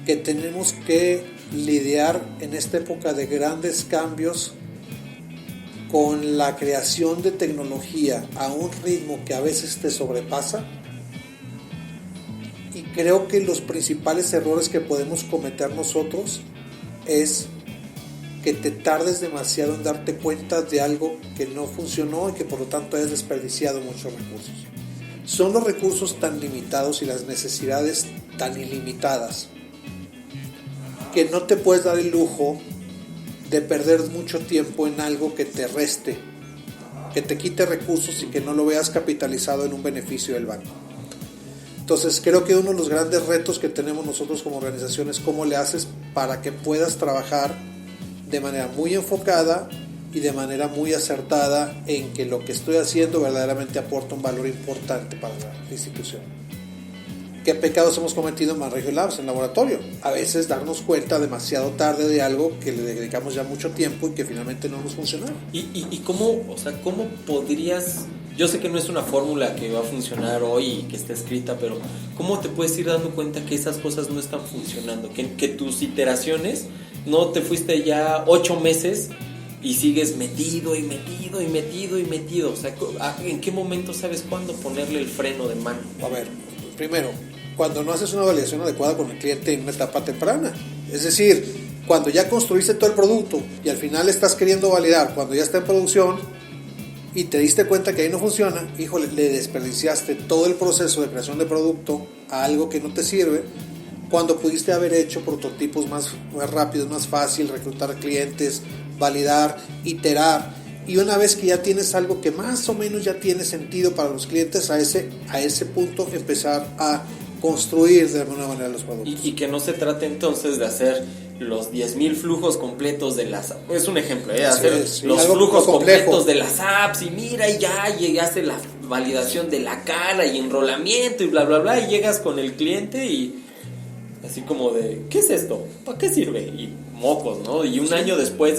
que tenemos que lidiar en esta época de grandes cambios con la creación de tecnología a un ritmo que a veces te sobrepasa. Y creo que los principales errores que podemos cometer nosotros es que te tardes demasiado en darte cuenta de algo que no funcionó y que por lo tanto hayas desperdiciado muchos recursos. Son los recursos tan limitados y las necesidades tan ilimitadas que no te puedes dar el lujo de perder mucho tiempo en algo que te reste, que te quite recursos y que no lo veas capitalizado en un beneficio del banco. Entonces creo que uno de los grandes retos que tenemos nosotros como organización es cómo le haces para que puedas trabajar de manera muy enfocada y de manera muy acertada en que lo que estoy haciendo verdaderamente aporta un valor importante para la institución. ¿Qué pecados hemos cometido en Banregio Labs, en laboratorio? A veces darnos cuenta demasiado tarde de algo que le dedicamos ya mucho tiempo y que finalmente no nos funcionó. ¿Y cómo, o sea, cómo podrías... Yo sé que no es una fórmula que va a funcionar hoy y que está escrita, pero ¿cómo te puedes ir dando cuenta que esas cosas no están funcionando? Que tus iteraciones, no te fuiste ya 8 meses y sigues metido. O sea, ¿en qué momento sabes cuándo ponerle el freno de mano? A ver, primero, cuando no haces una validación adecuada con el cliente en una etapa temprana. Es decir, cuando ya construiste todo el producto y al final estás queriendo validar, cuando ya está en producción y te diste cuenta que ahí no funciona, híjole, le desperdiciaste todo el proceso de creación de producto a algo que no te sirve, cuando pudiste haber hecho prototipos más rápidos, más fácil, reclutar clientes, validar, iterar. Y una vez que ya tienes algo que más o menos ya tiene sentido para los clientes, a ese punto empezar a construir de alguna manera los productos. Y que no se trate entonces de hacer los 10,000 flujos completos de las... Es un ejemplo, hacer los flujos completos de las apps y mira, y ya llegaste a la validación de la cara y enrolamiento y bla, bla, bla, y llegas con el cliente y así como de, ¿qué es esto? ¿Para qué sirve? Y mocos, ¿no? Y un año después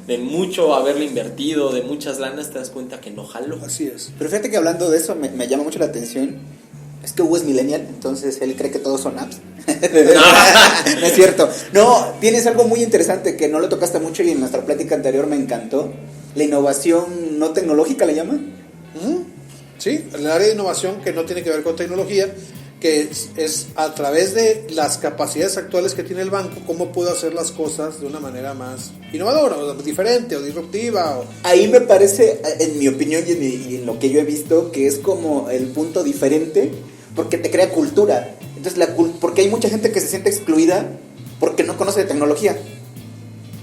de mucho haberle invertido, de muchas lanas, te das cuenta que no jaló. Así es. Pero fíjate que hablando de eso me llama mucho la atención. Es que Hugo es millennial, entonces él cree que todos son apps. No es cierto. No, tienes algo muy interesante que no lo tocaste mucho y en nuestra plática anterior me encantó. La innovación no tecnológica, ¿le llaman? Sí, el área de innovación que no tiene que ver con tecnología, que es a través de las capacidades actuales que tiene el banco, cómo puedo hacer las cosas de una manera más innovadora, o diferente, o disruptiva. Ahí me parece, en mi opinión y en lo que yo he visto, que es como el punto diferente, porque te crea cultura. Entonces, porque hay mucha gente que se siente excluida porque no conoce de tecnología.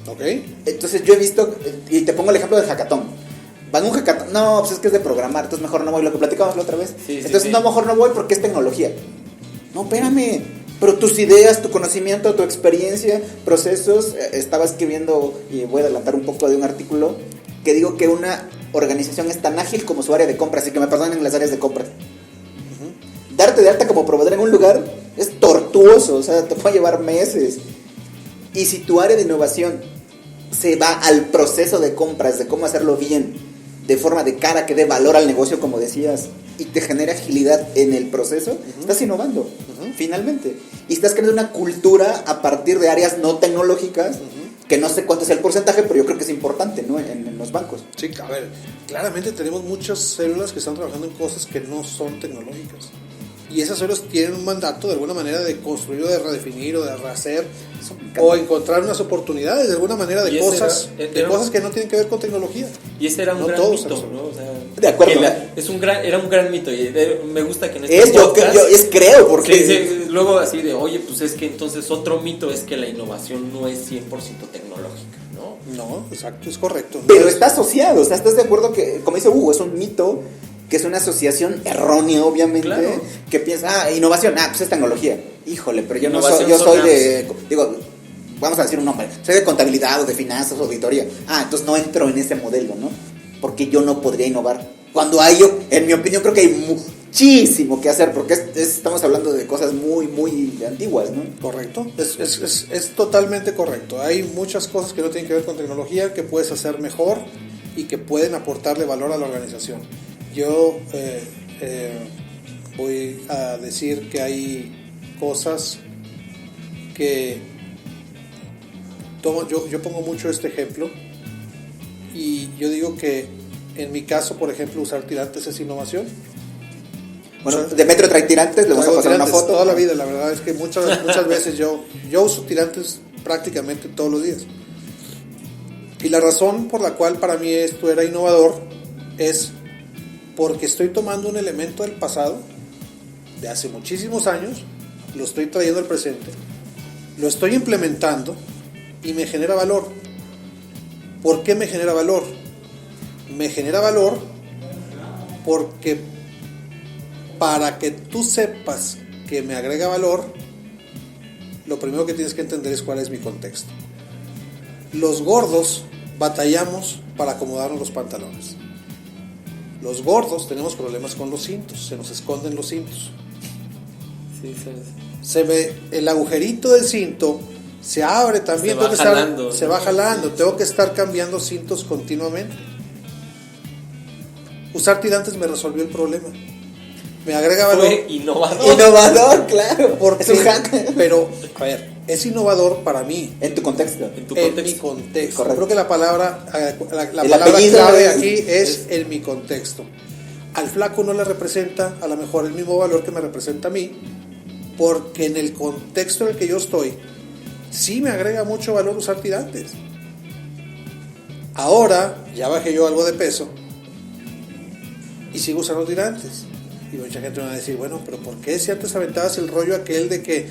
Ok. Entonces yo he visto, y te pongo el ejemplo del hackathon. Van a un hackathon, no, pues es que es de programar, entonces mejor no voy, lo que platicamos la otra vez. Sí, entonces sí. No, mejor no voy porque es tecnología. No, espérame, pero tus ideas, tu conocimiento, tu experiencia, procesos, estaba escribiendo, y voy a adelantar un poco de un artículo, que digo que una organización es tan ágil como su área de compras, y que me perdonen las áreas de compras. Darte de alta como proveedor en un lugar es tortuoso, o sea, te puede llevar meses. Y si tu área de innovación se va al proceso de compras, de cómo hacerlo bien, de forma de cara que dé valor al negocio, como decías, y te genera agilidad en el proceso, estás innovando, finalmente. Y estás creando una cultura a partir de áreas no tecnológicas, que no sé cuánto es el porcentaje, pero yo creo que es importante, ¿no? En los bancos. Sí, a ver, claramente tenemos muchas células que están trabajando en cosas que no son tecnológicas. Y esas células tienen un mandato de alguna manera de construir o de redefinir o de rehacer o encontrar unas oportunidades de alguna manera de cosas cosas que no tienen que ver con tecnología. Y ese era un gran mito, ¿no? O sea, de acuerdo. Era un gran mito y me gusta que en este creo, porque sí, luego así de, oye, pues es que entonces otro mito es que la innovación no es 100% tecnológica, ¿no? No, exacto, es correcto. Pero está asociado, o sea, ¿estás de acuerdo que, como dice Hugo, es un mito, que es una asociación errónea, obviamente, claro, que piensa, innovación, pues es tecnología. Híjole, pero yo innovación no soy, yo soy de, digo, vamos a decir un nombre, soy de contabilidad o de finanzas o auditoría. Entonces no entro en ese modelo, ¿no? Porque yo no podría innovar. Cuando en mi opinión, creo que hay muchísimo que hacer, porque estamos hablando de cosas muy, muy antiguas, ¿no? Correcto, es totalmente correcto. Hay muchas cosas que no tienen que ver con tecnología que puedes hacer mejor y que pueden aportarle valor a la organización. Yo voy a decir que hay cosas que yo pongo mucho este ejemplo y yo digo que en mi caso, por ejemplo, usar tirantes es innovación. Bueno, Demetrio trae tirantes, le vamos a pasar una foto. Toda la vida, la verdad es que muchas veces yo uso tirantes prácticamente todos los días. Y la razón por la cual para mí esto era innovador es porque estoy tomando un elemento del pasado, de hace muchísimos años, lo estoy trayendo al presente, lo estoy implementando y me genera valor. ¿Por qué me genera valor? Me genera valor porque para que tú sepas que me agrega valor, lo primero que tienes que entender es cuál es mi contexto. Los gordos batallamos para acomodarnos los pantalones. Los gordos tenemos problemas con los cintos, se nos esconden los cintos. Sí. Se ve el agujerito del cinto, se abre también, se va jalando. Tengo que estar cambiando cintos continuamente. Usar tirantes me resolvió el problema. Me agrega valor. Fue innovador. Innovador, claro. Porque, es un hack. Pero, a ver, es innovador para mí. En tu contexto. En mi contexto. Correcto. Creo que la palabra clave aquí es en mi contexto. Al flaco no le representa a lo mejor el mismo valor que me representa a mí, porque en el contexto en el que yo estoy, sí me agrega mucho valor usar tirantes. Ahora ya bajé yo algo de peso y sigo usando tirantes. Y mucha gente me va a decir, bueno, pero ¿por qué si antes aventabas el rollo aquel de que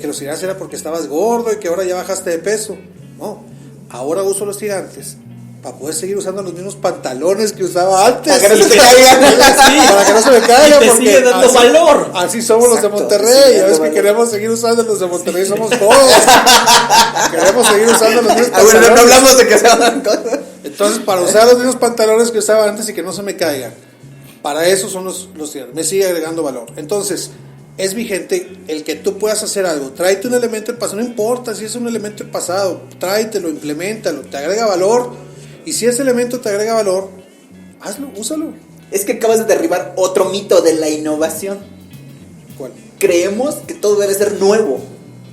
los tirantes era porque estabas gordo y que ahora ya bajaste de peso? No, ahora uso los tirantes para poder seguir usando los mismos pantalones que usaba antes. Para que no se te caigan. Para que no se me caigan. Y te sigue dando valor. Así somos los de Monterrey. Ya ves que queremos seguir usando los de Monterrey, somos todos. Queremos seguir usando los mismos pantalones. Bueno, no hablamos de que se hagan cosas. Entonces, para usar los mismos pantalones que usaba antes y que no se me caigan, para eso son los tirantes. Me sigue agregando valor. Entonces, es vigente el que tú puedas hacer algo. Tráete un elemento del pasado, no importa si es un elemento del pasado, tráetelo, implementalo, te agrega valor. Y si ese elemento te agrega valor, hazlo, úsalo. Es que acabas de derribar otro mito de la innovación. ¿Cuál? Creemos que todo debe ser nuevo.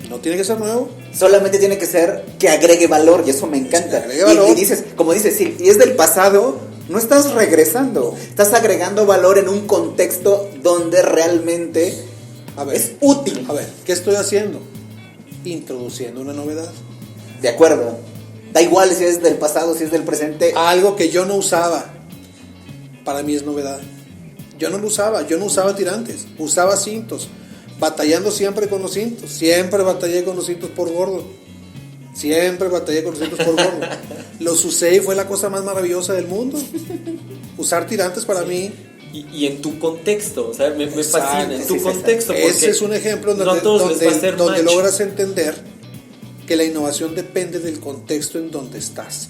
No tiene que ser nuevo. Solamente tiene que ser que agregue valor, y eso me encanta. Agregue valor. Y dices, como dices, si es del pasado, no estás regresando, estás agregando valor en un contexto donde realmente es útil. A ver, ¿qué estoy haciendo? Introduciendo una novedad. De acuerdo. Da igual si es del pasado, si es del presente. Algo que yo no usaba, para mí es novedad. Yo no usaba tirantes, usaba cintos, batallando siempre con los cintos. Siempre batallé con los cintos por gordo. Los usé y fue la cosa más maravillosa del mundo. Usar tirantes para mí. Y en tu contexto, o sea, me fascina, en tu contexto. Ese es un ejemplo donde logras entender que la innovación depende del contexto en donde estás.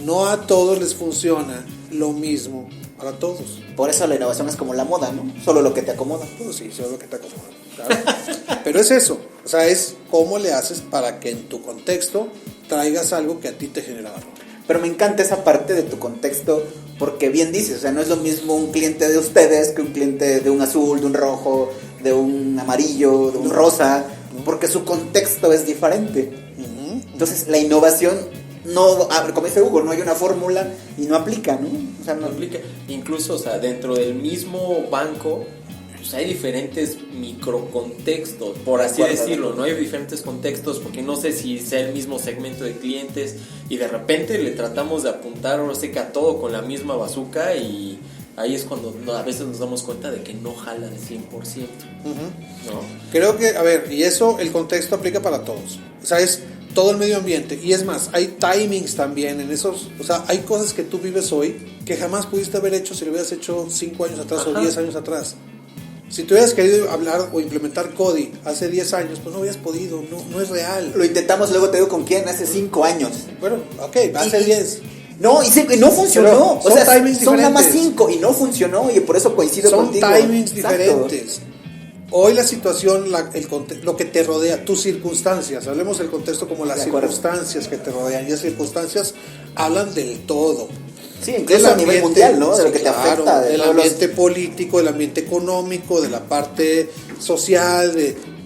No a todos les funciona lo mismo para todos. Por eso la innovación es como la moda, ¿no? Solo lo que te acomoda. Pues sí, solo lo que te acomoda. Claro. Pero es eso, o sea, es cómo le haces para que en tu contexto traigas algo que a ti te genera valor. Pero me encanta esa parte de tu contexto, porque bien dices, o sea, no es lo mismo un cliente de ustedes que un cliente de un azul, de un rojo, de un amarillo, de un rosa, porque su contexto es diferente. Entonces la innovación no, como dice Hugo, no hay una fórmula y no aplica, ¿no? O sea, no aplica. Incluso, o sea, dentro del mismo banco, pues hay diferentes microcontextos, por así decirlo, ¿no? Hay diferentes contextos, porque no sé si sea el mismo segmento de clientes y de repente le tratamos de apuntar ahora sí que a todo con la misma bazooka, y ahí es cuando a veces nos damos cuenta de que no jala al 100%. ¿No? Creo que, a ver, y eso, el contexto aplica para todos. O sea, es todo el medio ambiente. Y es más, hay timings también en esos. O sea, hay cosas que tú vives hoy que jamás pudiste haber hecho si lo hubieras hecho 5 años atrás o 10 años atrás. Si tú hubieras querido hablar o implementar Cody hace 10 años, pues no hubieras podido, no es real. Lo intentamos, luego te digo con quién, hace 5 años. Bueno, ok, hace 10. No, y no funcionó. Pero o sea, son nada más 5 y no funcionó, y por eso coincido contigo. Son timings diferentes. Hoy la situación, lo que te rodea, tus circunstancias, hablemos del contexto como las circunstancias que te rodean, y las circunstancias hablan del todo. Sí, incluso a nivel mundial, ¿no? De lo que te afecta. Del ambiente político, del ambiente económico, de la parte social,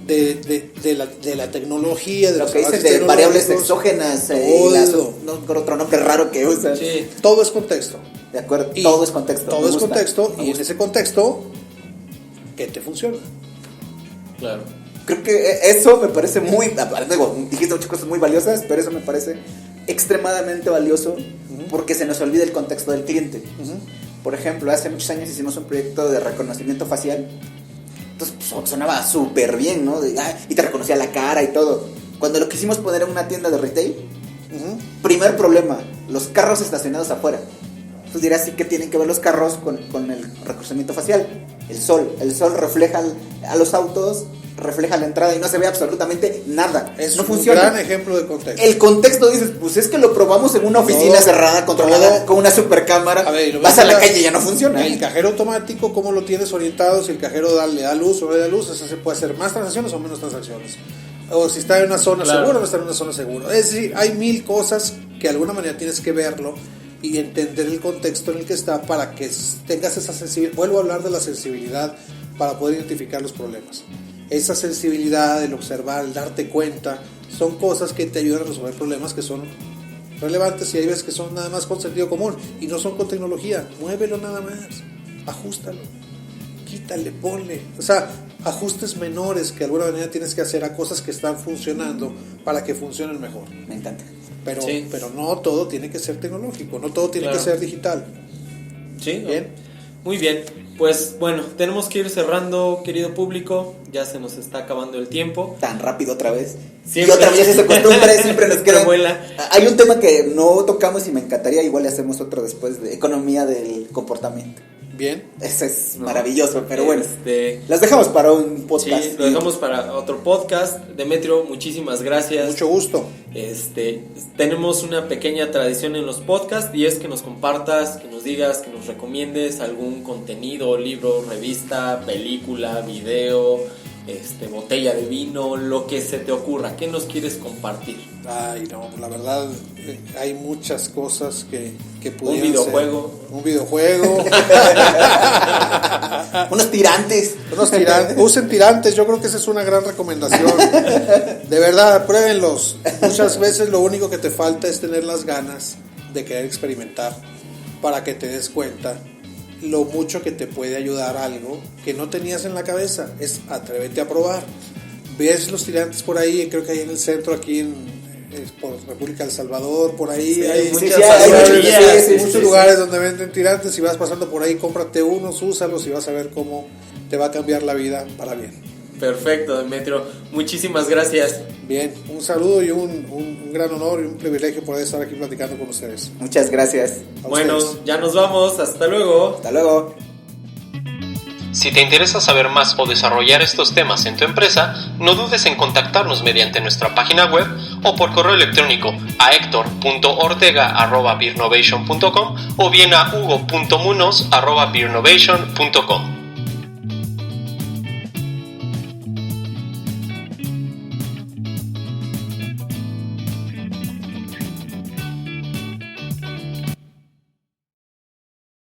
de la tecnología, de lo los que dicen de variables exógenas, otro nombre raro que usan. Sí. Todo es contexto. De acuerdo, todo es contexto. Todo es contexto, y en ese contexto, ¿qué te funciona? Claro. Creo que eso me parece muy, dijiste muchas cosas muy valiosas, pero eso me parece extremadamente valioso porque se nos olvida el contexto del cliente. Por ejemplo, hace muchos años hicimos un proyecto de reconocimiento facial. Entonces pues, sonaba súper bien, ¿no? Y te reconocía la cara y todo. Cuando lo quisimos poner en una tienda de retail, primer problema, los carros estacionados afuera. Entonces dirás, sí, que tienen que ver los carros con el reconocimiento facial. El sol refleja a los autos, refleja la entrada y no se ve absolutamente nada. Es no un funciona. Gran ejemplo de contexto. El contexto dices, pues es que lo probamos en una oficina cerrada, controlada, con una super cámara. Vas a la calle y ya no funciona. El cajero automático, ¿cómo lo tienes orientado? Si el cajero le da luz o no le da luz, se puede hacer más transacciones o menos transacciones. O si está en una zona segura o no está en una zona segura. Es decir, hay mil cosas que de alguna manera tienes que verlo y entender el contexto en el que está para que tengas esa sensibilidad. Vuelvo a hablar de la sensibilidad para poder identificar los problemas. Esa sensibilidad, el observar, el darte cuenta, son cosas que te ayudan a resolver problemas que son relevantes, y hay veces que son nada más con sentido común y no son con tecnología. Muévelo nada más, ajústalo, quítale, ponle, o sea, ajustes menores que de alguna manera tienes que hacer a cosas que están funcionando para que funcionen mejor. Me encanta. Pero no todo tiene que ser tecnológico, no todo tiene que ser digital. Sí, bien. Muy bien, pues bueno, tenemos que ir cerrando, querido público, ya se nos está acabando el tiempo. Tan rápido otra vez. Siempre. Y otra vez esa costumbre, siempre nos queda. Vuela. Hay un tema que no tocamos y me encantaría, igual le hacemos otro después, de economía del comportamiento. Bien. Ese es maravilloso, pero bueno, las dejamos para un podcast. Sí, lo dejamos para otro podcast. Demetrio, muchísimas gracias. Mucho gusto. Tenemos una pequeña tradición en los podcasts, y es que nos compartas, que nos digas, que nos recomiendes algún contenido, libro, revista, película, video, botella de vino, lo que se te ocurra. ¿Qué nos quieres compartir? Ay, no, la verdad, hay muchas cosas que pudieran Un videojuego. Ser. Un videojuego. Unos tirantes. Usen tirantes, yo creo que esa es una gran recomendación. De verdad, pruébenlos. Muchas veces lo único que te falta es tener las ganas de querer experimentar para que te des cuenta lo mucho que te puede ayudar algo que no tenías en la cabeza. Es atrévete a probar. Ves los tirantes por ahí, creo que hay en el centro, aquí por República del Salvador, por ahí hay muchos lugares donde venden tirantes. Si vas pasando por ahí, cómprate unos, úsalos y vas a ver cómo te va a cambiar la vida para bien. Perfecto, Demetrio, muchísimas gracias. Bien, un saludo y un gran honor y un privilegio poder estar aquí platicando con ustedes. Muchas gracias. Bueno, ya nos vamos, hasta luego. Hasta luego. Si te interesa saber más o desarrollar estos temas en tu empresa, no dudes en contactarnos mediante nuestra página web o por correo electrónico a hector.ortega@beernovation.com o bien a hugo.munoz@beernovation.com.